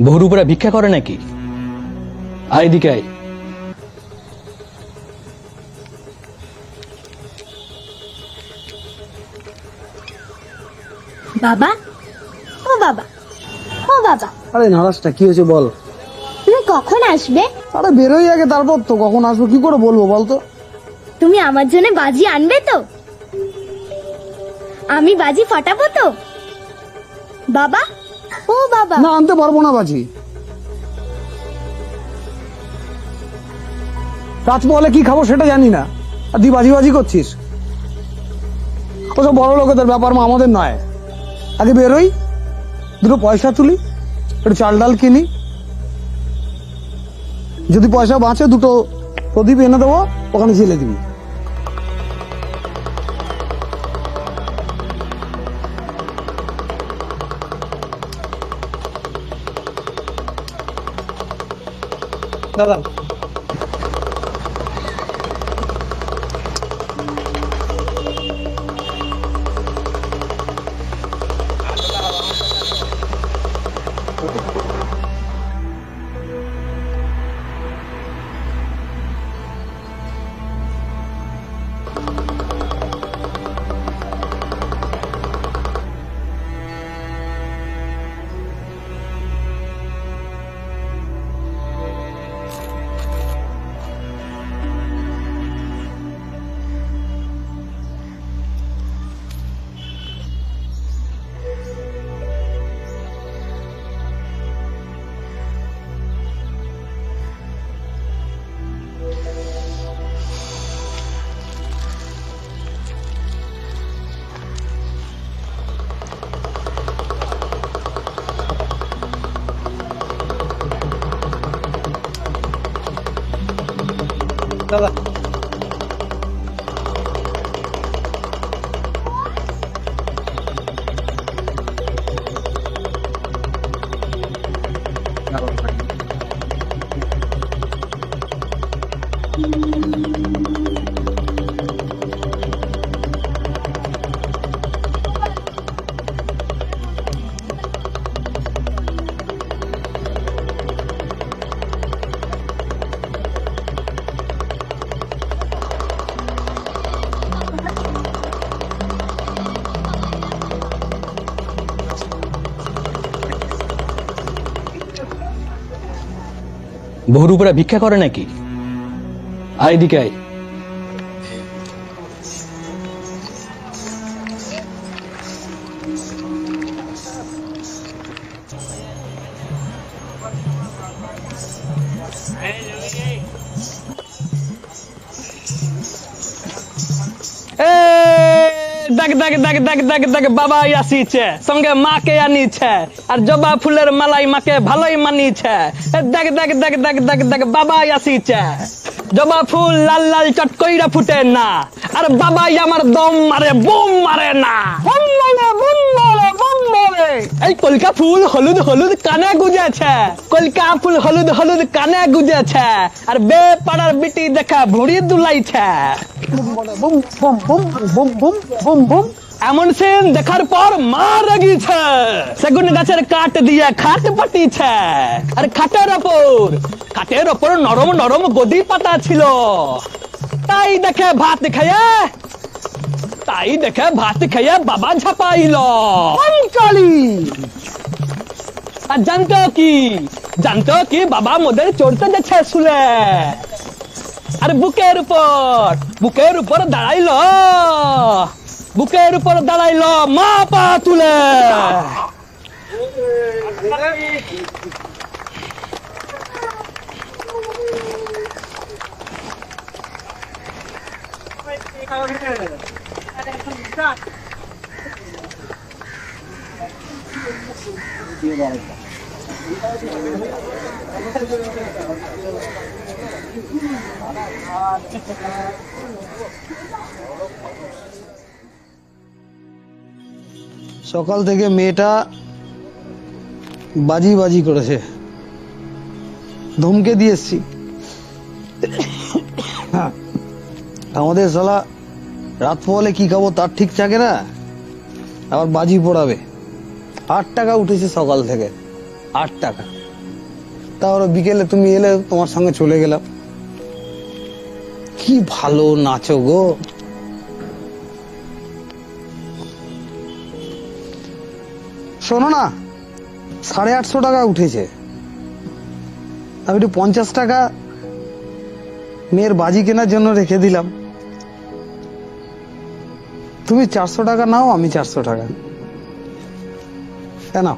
বহুর উপরে ভিক্ষা করে নাকি? আয় এদিকে আয়। বাবা, ও বাবা, ও বাবা, আরে নারাজটা কি হয়েছে বল। তুমি কখন আসবে? আরে বেরোই আগে, তারপর তো কখন আসবো কি করে বলবো বলতো। তুমি আমার জন্য বাজি আনবে তো? আমি বাজি ফাটাবো তো? বাবা, ও বাবা। না আনতে পারবো না বাজি। রাজমহলে কি খাবো সেটা জানি না, আর তুই বাজি বাজি করছিস। ওসব বড় লোকেদের ব্যাপার, মা আমাদের নয়। আগে বেরোই, দুটো পয়সা তুলি, একটু চাল ডাল কিনি, যদি পয়সা বাঁচে দুটো প্রদীপ এনে দেবো, ওখানে ঝেলে দিবি। দাদা দাদা বহুর উপরে ভিক্ষা করে নাকি? আয় এদিকে আয়। দেখ দেখ দেখ দেখ দেখ দেখ বাবাই আসিছে, সঙ্গে মাকে আনিছে, আর জবা ফুলের মালাই মাকে ভালোই মানিছে। দেখ দেখ দেখ দেখ দেখ দেখ বাবাই আসিছে। জবা ফুল লাল লাল চটকইরা ফুটে না, আর বাবাই আমার দম মারে বোম মারে না। বোম মারে বোম মারে বোম মারে। এই কলকা ফুল হলুদ হলুদ কানে গুজেছে, কলকা ফুল হলুদ হলুদ কানে গুজেছে, আর বে পাড়ার বিটি দেখা ভুড়ি দুলাইছে। Boom boom boom boom boom boom boom. এমন সিন দেখার পর মা রাগিছে, সেগুন গাছের কাঠ দিয়ে খাট পাটিছে, আর খাটের ওপর নরম নরম গদি পাতা ছিল। তাই দেখে ভাত খেয়ে বাবা ঝাপাইল। কালি আর জানতো কি বাবা মোদের চড়তে যাচ্ছে শুলে, আর বুকের উপর দাঁড়াইলো মা পা তুলে। সকাল থেকে মেয়েটা বাজি বাজি করেছে, ধমকে দিয়ে এসছি। আমাদের শালা রাত পোহালে কি খাবো তার ঠিক থাকে না, আবার বাজি পড়াবে। 8 টাকা উঠেছে সকাল থেকে, 8 টাকা। তারপরে বিকেলে তুমি এলে, তোমার সঙ্গে চলে গেলাম। কি ভালো নাচো গো। শোনো না, 850 টাকা উঠেছে। আমি একটু 50 টাকা মেয়ের বাজি কেনার জন্য রেখে দিলাম। তুমি 400 টাকা নাও, আমি 400 টাকা। কেন?